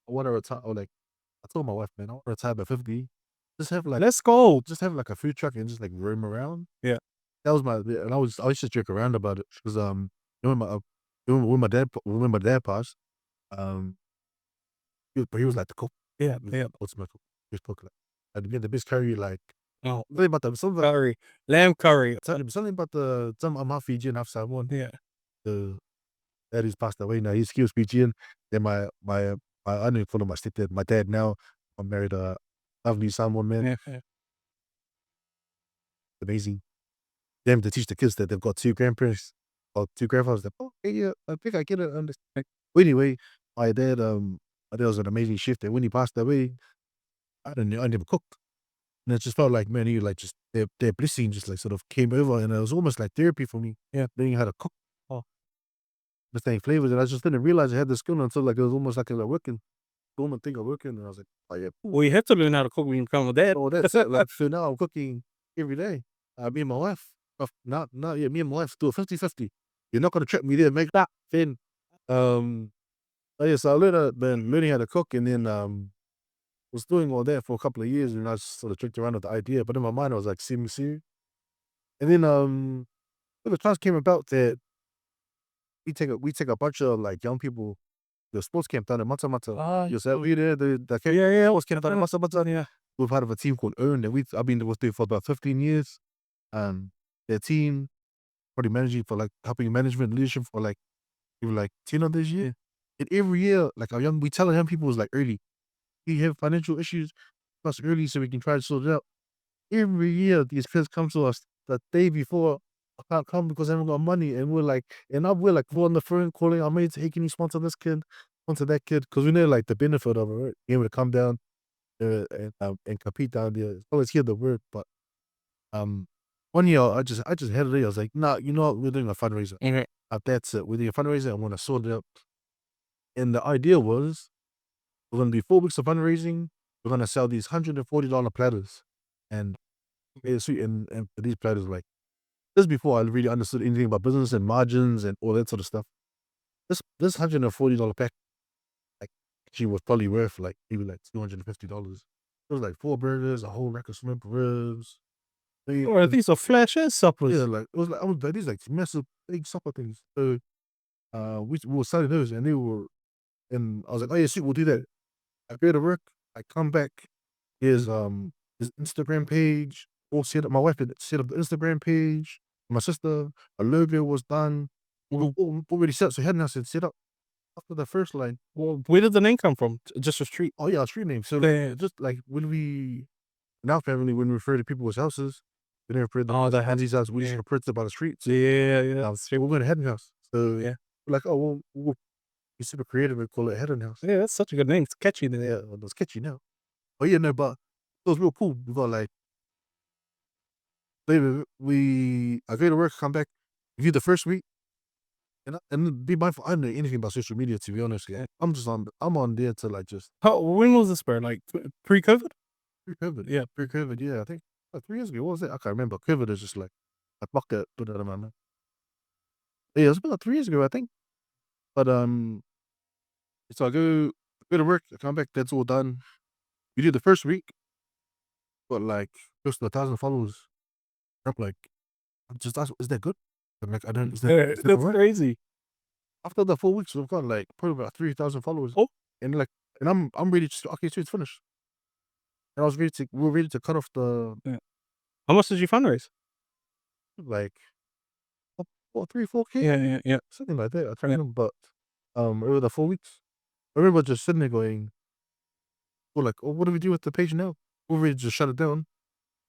I want to retire. Or like I told my wife, man, I want to retire by 50. Just have like Let's go. just have like a food truck and just like roam around. Yeah. That was and I used to joke around about it because you know, when my dad passed, um, he was like the cook. Yeah. He was Yeah. the ultimate cook. He was cook like and we had the best curry like Oh, something about curry, lamb curry. something about the some I'm half Fijian, half Samoan. Yeah. The dad who's passed away now. He was Fijian. Then my I don't even follow my stepdad. My dad now. I married a lovely Samoan man. Yeah. Yeah. Amazing. Them to teach the kids that they've got two grandparents or two grandfathers. That oh hey, yeah, I think I get it. Understand. But anyway, my dad was an amazing chef. And when he passed away, I never cooked. And it just felt like, man, he like just their blessing just like sort of came over, and it was almost like therapy for me. Yeah. Learning how to cook, oh, the same flavors, and I just didn't realize I had the skill until like it was almost like a working, dormant thing of working, and I was like, oh yeah, Well, you have to learn how to cook when you become a dad. oh that's it. Like so now I'm cooking every day. Me and my wife, yeah, me and my wife do a 50-50. You're not gonna trip me there, make that thin. Oh yeah, so I been learning how to cook, and then was doing all that for a couple of years, and I just sort of tricked around with the idea, but in my mind I was like, see. And then the chance came about that we take a bunch of like young people the sports camp down in Mata Mata. Ah, You said we there the camp yeah, yeah. sports camp down in Mata Mata. Yeah. We're part of a team called Earn that I've been with them for about 15 years. Their team probably managing for like helping management leadership for like even like 10 of this year. And every year, like we tell young people is like early. We have financial issues plus early so we can try to sort it out. Every year these kids come to us the day before I can't come because I haven't got money. And we're on the phone calling our mates, hey, can you sponsor this kid, sponsor that kid? Because we know like the benefit of it, right? Being able to come down and compete down there. It's always hear the word, but um, one year I just had it. I was like, nah, you know what? We're doing a fundraiser. Mhm. That's it. We're doing a fundraiser. I want to sort it out. And the idea was we're gonna do 4 weeks of fundraising. We're gonna sell these $140 platters, and it's sweet. And for these platters, like this before I really understood anything about business and margins and all that sort of stuff. This $140 pack, like, she was probably worth like maybe like $250. It was like 4 burgers, a whole rack of shrimp ribs. Or these are flash ass Yeah, suppers. like it was like I was like these like massive big supper things. So we were selling those and they were and I was like, oh yeah, sweet, we'll do that. I go to work, I come back, his his Instagram page, all set up. My wife had set up the Instagram page. My sister, a logo was done. We were all already set, so Haddon House had set up after the first line. Well, where did the name come from? Just a street. Oh yeah, street name. So Yeah. just like in our family, when we refer to people's houses, we didn't refer to Oh, the Andy's house. We just yeah. refer to about the streets. Yeah, yeah. We're going to Haddon House. So Yeah. we're like, oh, well, we'll be super creative and call it Haddon House. Yeah, that's such a good name. It's catchy. Yeah, well, it's catchy now. But yeah, no, but it was real cool. We got like, I go to work, come back, review the first week, and be mindful. I don't know anything about social media, to be honest. Yeah. I'm on there to like just When was this, bro? Like pre-COVID? pre-COVID. Yeah. Pre-COVID, yeah. I think 3 years ago. What was it? I can't remember. COVID is just like, I bucket, put that in my mouth. Yeah, it was about 3 years ago, I think. But so I go to work, I come back, that's all done. We do the first week, but like close to 1,000 followers. I'm like, I'm just asked, is that good? I'm like, I don't. Yeah, Is that that's correct? crazy. After the 4 weeks, we've got like probably about 3,000 followers, Oh, and like, and I'm ready to okay, so it's finished. And I was ready to we're ready to cut off the yeah. How much did you fundraise? like what 3-4K Yeah, yeah, yeah. something like that. I can't Yeah. remember, but over the 4 weeks, I remember just sitting there going, we're like, oh, what do we do with the page now? We're ready to just shut it down.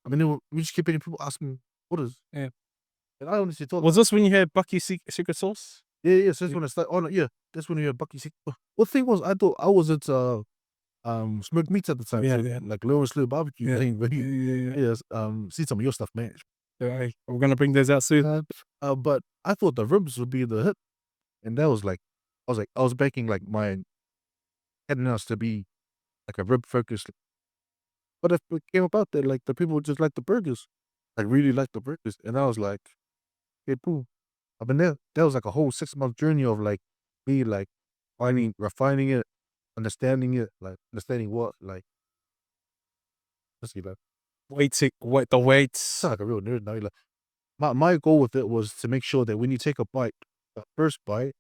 I mean, we just keep getting people asking orders. Yeah. And I honestly thought, Was this when you had Bucky's secret sauce? yeah, yeah. So that's when I started. Oh, no, yeah, that's when you had Bucky. What thing was I thought I was at smoked meats at the time. Yeah, So yeah. like low and slow barbecue Yeah. thing. But Yeah, yeah, yeah. yes, see some of your stuff, man. Yeah, hey, we're gonna bring those out soon. But I thought the ribs would be the hit, and that was like, I was baking like my Haddon House to be like a rib focused. But if it came about that, like the people just like the burgers, like really like the burgers, and I was like, okay, cool. I've been there. That was like a whole 6 month journey of like me like refining it, understanding it, like understanding what like let's see, like Wait, the weights. sound like a real nerd now. Like my goal with it was to make sure that when you take a bite, the first bite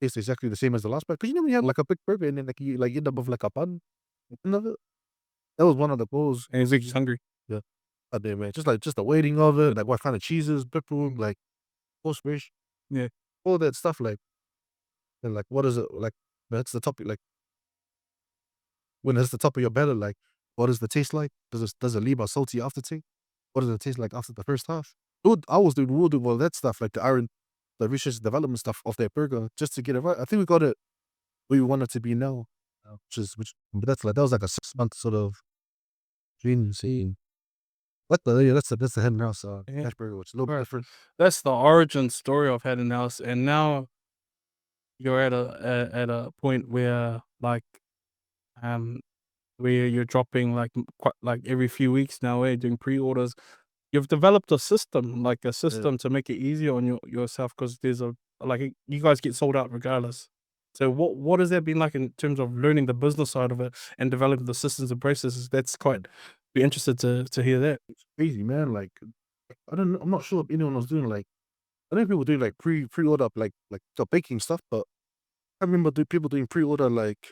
tastes exactly the same as the last bite. Because you know when you have like a big burger and then like you like end up with like a bun at the end of it. That was one of the goals. And he's like, he's hungry. Yeah. I did, man. Just the waiting of it, like what kind of cheeses, pepperoni, like horseradish, Yeah. all that stuff. Like and like what is it like? That's the topic. Like when it's the top of your belly, like what does the taste like? Does it leave a salty aftertaste? What does it taste like after the first half? Dude, we'll do all that stuff, like the research and development stuff of that burger, just to get it right. I think we got it where we want it to be now, but that was like a 6 month sort of dream scene. What the yeah, that's the Haddon House Yeah. hash burger, which is a little bit Right. different. That's the origin story of Haddon House, and now you're at a point where like where you're dropping like quite like every few weeks now, doing pre-orders. You've developed a system, like a Yeah. system to make it easier on yourself because there's like you guys get sold out regardless. So what has that been like in terms of learning the business side of it and developing the systems and processes? That's quite be interested to hear that. It's crazy, man. Like I don't know, I'm not sure if anyone was doing like I know people do like pre-order like the baking stuff, but I remember people doing pre-order like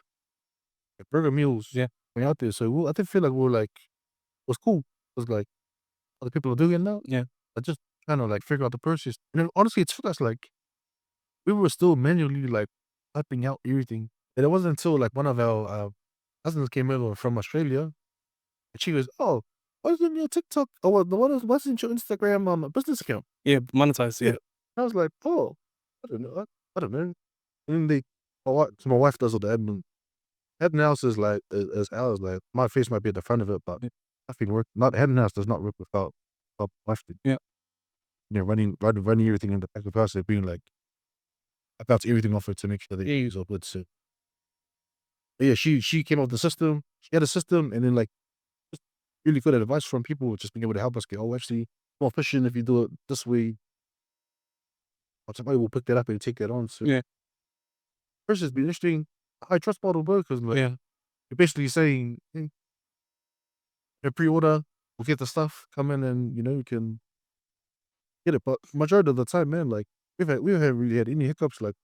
burger meals Yeah. way out there. So I didn't feel like we were like it was cool. It was like other people are doing it now. Yeah. I just kind of like figure out the process. And then honestly, it's us like we were still manually like typing out everything. And it wasn't until like one of our cousins came over from Australia, and she goes, "Oh, what's in your TikTok? Oh, what's in your Instagram business account? Yeah, monetize. Yeah. I was like, oh, I don't know. I don't know. And then so my wife does all the admin. Haddon House is like, as Al is like, my face might be at the front of it, but Yeah. nothing work. Not Haddon House does not work without my wife. Yeah. Running everything in the back of the house, being like, I bounce everything off her to make sure that Yeah. it's all good. So, but yeah, she came up with the system. She had a system, and then like just really good advice from people, just being able to help us get, oh, actually, more efficient if you do it this way. Or somebody will pick that up and take that on. So, Yeah. first, it's been interesting. I trust model because like Yeah. you're basically saying, hey, a pre-order, we'll get the stuff, come in, and you can get it. But majority of the time, man, like we haven't really had any hiccups. Like,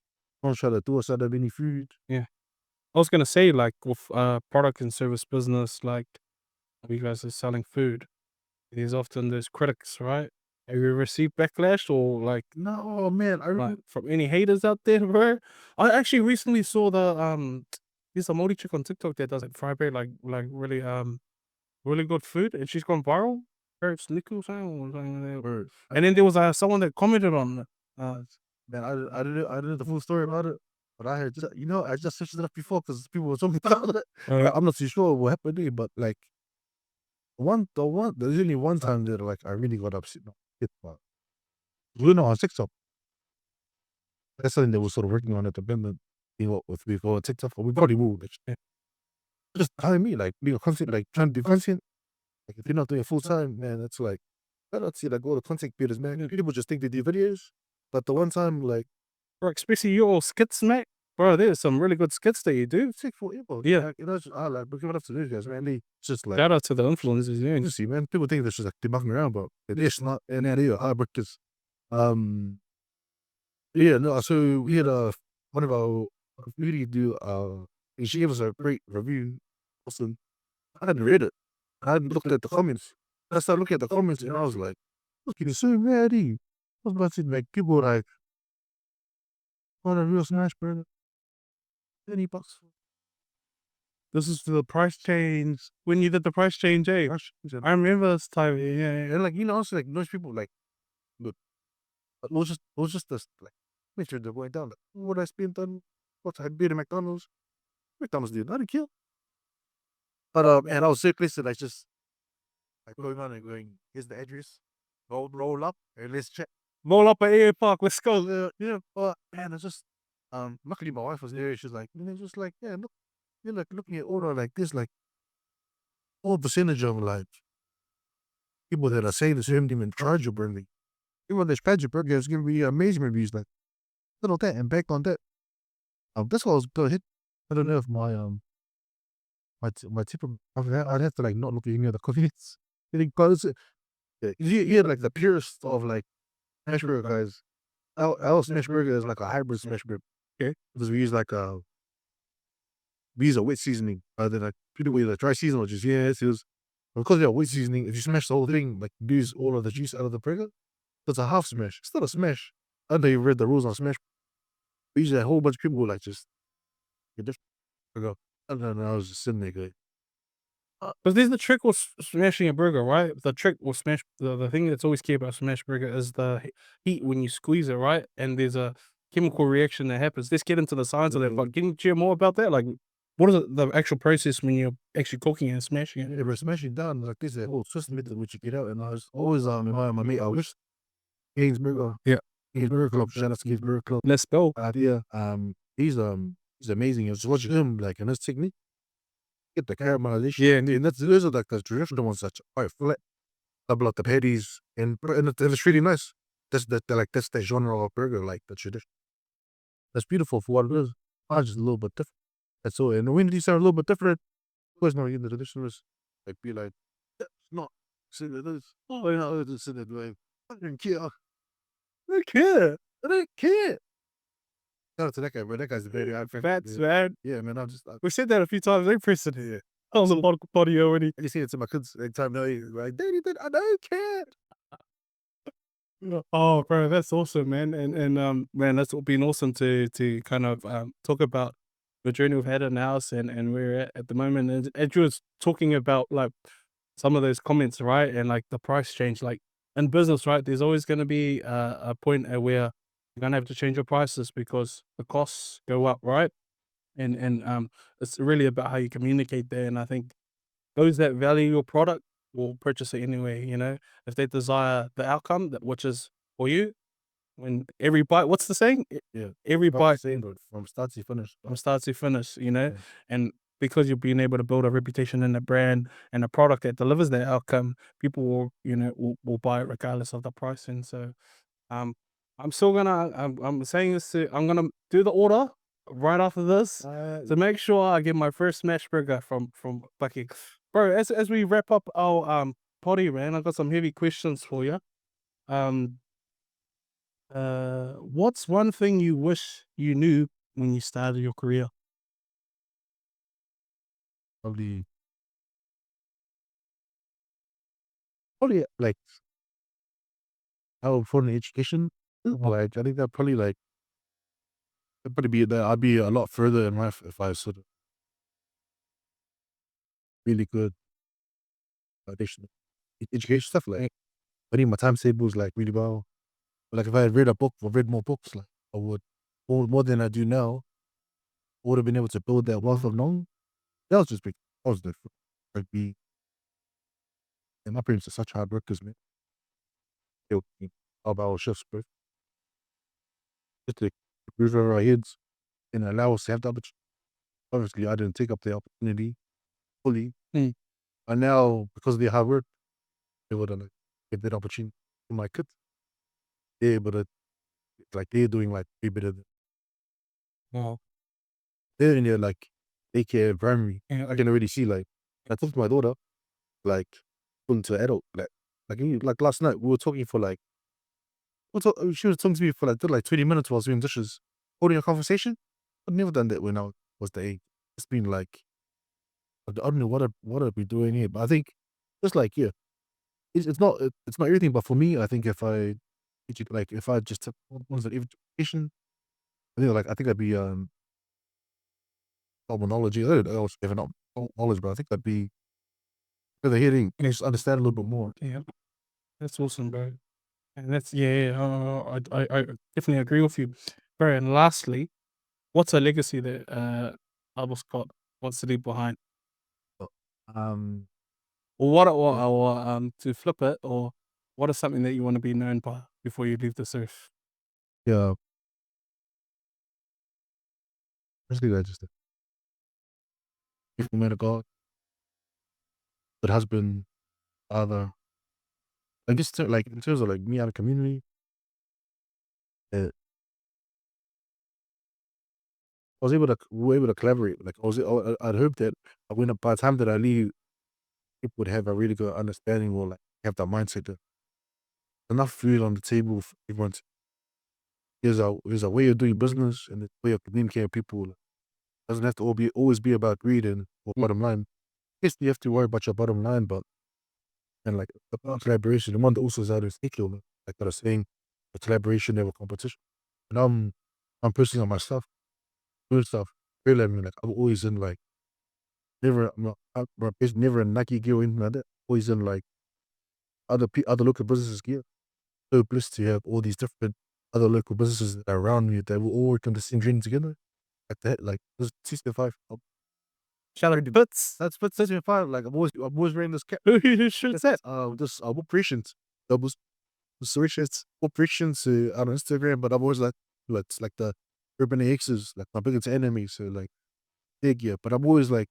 don't try to do us out of any food. Yeah. I was gonna say, like, with product and service business, like you guys are selling food, there's often those critics, right? Have you received backlash or No, man, like from any haters out there, bro? I actually recently saw there's a Modi chick on TikTok that does like fried bread, like really good food, and she's gone viral. Her sneaky or something like that. or And then there was someone that commented on it. man, I didn't know the full story about it, but I heard I just searched it up before because people were talking about it. I'm not too sure what happened there, but like there's only one time that like I really got upset. No, but we know on TikTok. That's something that we're sort of working on at the moment. With we go on TikTok, or we probably will. Just telling me like being a content, like trying to do content. Like if you're not doing it full time, man, that's like I don't see like all the content creators, man. People just think they do videos, but the one time like Bro, especially your skits, mate. Bro, there's some really good skits that you do. sick for people. Yeah. Like, I like but give it up to these guys, man. They just like Shout out to the influencers, yeah. you see, man. People think they're just like they're mucking around, but it is not. And they are hard workers. Um, yeah, no. So we had one of our community do and she gave us a great review. Awesome. I hadn't read it. I hadn't looked at the comments. I started looking at the comments and I was like, "Look, getting so mad." I was about to like people were like, "Want a real smash burger? $20." This is the price change. When you did the price change, eh? I remember this time. Yeah. And like also like those people like, look, it was just this like, make sure they're going down. Like, what I spent on what I bid at McDonald's. McDonald's did not kill. But and I was so pissed that I just like going on and going, here's the address. Roll up and let's check. Roll up at AA Park, let's go. But man, it's just luckily my wife was there. She's like, just like, yeah, look, you're like looking at order like this, like all percentage of like people that are saying the same thing and charge you burning. Even this Paget burger is giving me amazing reviews, like little that and back on that. This was good hit. I don't know if my tip I'd have to like not look at any of the comments. Because you had like the purest of like smash burger guys. Our smash burger is like a hybrid smash burger. Okay. Because we use a wet seasoning rather than like people with a dry seasoning, which is it was because they're wet seasoning, if you smash the whole thing, like lose all of the juice out of the burger, that's a half smash. It's not a smash. I don't know if you read the rules on smash. But usually a whole bunch of people will like just get different. I go, I don't know, I was just sitting there going, But there's the trick with smashing a burger, right? The trick with the thing that's always key about smash burger is the heat when you squeeze it, right? And there's a chemical reaction that happens. Let's get into the science of that. But can you share more about that? Like, what is the actual process when you're actually cooking and smashing it? yeah, we're smashing down like this, a whole system method which you get out. And I was always my mate, I wish Gaines Burger. Yeah. Gaines Burger Club, shout out to Gaines Burger Club. Let's go. Yeah. He's amazing. I was watching him like in his technique. Get the caramelization. Yeah, And those are like the traditional ones that's quite flat. Double up the patties and it's really nice. That's the genre of burger, like the tradition. That's beautiful for what it is. Ours is a little bit different. That's all. And when these are a little bit different, of course, not in the traditionalists, like be like, that's not sitting at this. Oh, I know it's sitting at like, I don't care. I don't care. I don't care. Shout out to that guy, bro. That guy's a very hard friend. Facts, man. Yeah, man. We said that a few times. They pressed it here. I was a lot of body already. I just say it to my kids every time now. Like, Daddy, I don't care. Oh, bro, that's awesome, man. And man, that's been awesome to kind of talk about the journey we've had in the house and where we're at the moment. And you was talking about like some of those comments, right? And like the price change, like in business, right? There's always going to be a point where you're gonna have to change your prices because the costs go up, right? And it's really about how you communicate there. And I think those that value your product will purchase it anyway. If they desire the outcome that which is for you, when every bite, what's the saying? Yeah. Every About the bite same, but from start to finish. from start to finish. Yeah. And because you're being able to build a reputation in the brand and a product that delivers that outcome, people will buy it regardless of the pricing. So um I'm still gonna I'm saying this I'm gonna do the order right after this to make sure I get my first smash burger from Bucky. Bro, as we wrap up our potty, man, I got some heavy questions for you. Um what's one thing you wish you knew when you started your career? Probably, probably like how important education is. Like, I think that probably like, it'd probably be that I'd be a lot further in life if I sort of really good addition education stuff. Like, I think my timetables like really well. But like if I had read a book or read more books, like I would more than I do now, I would have been able to build that wealth of knowledge. That was just big positive. Like be and my parents are such hard workers, man. They would be all about our shifts, bro. Just to improve our heads and allow us to have the opportunity. Obviously, I didn't take up the opportunity fully. Mm. And now, because of their hard work, they would like, give that opportunity to my kids. They're able to, like, they're doing like way better than Wow. they're in their like daycare primary. Yeah, I can already see, like, I talked to my daughter, like, going to adult, like last night, we were talking for like, she was talking to me for like 20 minutes while I was doing dishes, holding a conversation. I've never done that when I was the age. It's been like, I don't know what I'd be doing here, but I think just like, yeah, it's not everything, but for me, I think if I like if I just took ones that education, I think I'd be knowledge. I don't know if not knowledge, but I think that'd be because hearing and just understand a little bit more. yeah, that's awesome, bro. And that's yeah, I definitely agree with you, bro. And lastly, what's a legacy that Albert Scott wants to leave behind? But, um, Or what yeah, or to flip it, or what is something that you want to be known by before you leave this earth? yeah, basically that just a faithful man of God, good husband, father. Like just like in terms of like me out of community, uh, we were able to collaborate. Like I'd hope that when by the time that I leave, people would have a really good understanding or like have that mindset that enough food on the table for everyone. There's a way of doing business and a way of communicating with people. It doesn't have to always be about greed and or Mm. bottom line. Yes, you have to worry about your bottom line, but and like about collaboration, the one that also is out of stakeholder, like I was saying, the collaboration over competition. And I'm personally on my stuff, doing stuff. Really, I mean, like I'm always in like basically never in Nike gear or anything like that. Always in like other local businesses gear. So blessed to have all these different other local businesses that are around me that will all work on the same journey together. Like that, like this 65. Shout out to Bits. That's but 65. Like I'm always wearing this cap. You should That's say. this operations. Doubles searches operations on Instagram, but I'm always like it's like the urban AXs, like my biggest enemies. So like big yeah. But I'm always like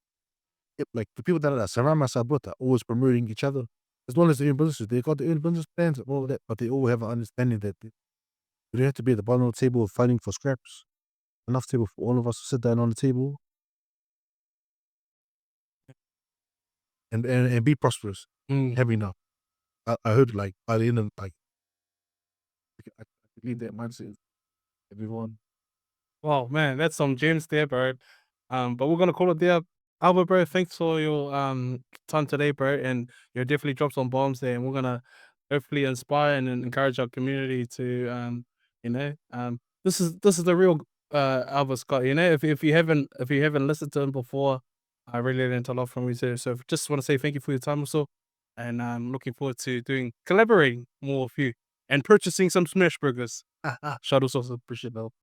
the people that I surround myself with are always promoting each other. As well as their own businesses. They got their own business plans and all of that, but they all have an understanding that we don't have to be at the bottom of the table fighting for scraps. Enough table for all of us to sit down on the table and be prosperous. Mm. Have enough. I heard like by the end of like I could leave that mindset. Everyone. Wow, man, that's some gems there, bro. But we're gonna call it there. Albert, bro, thanks for your time today, bro. And you definitely dropped some bombs there. And we're gonna hopefully inspire and encourage our community to this is the real Albert Scott. If you haven't listened to him before, I really learned a lot from you too. So just want to say thank you for your time also. And I'm looking forward to collaborating more with you and purchasing some smash burgers. Shout out also appreciate that.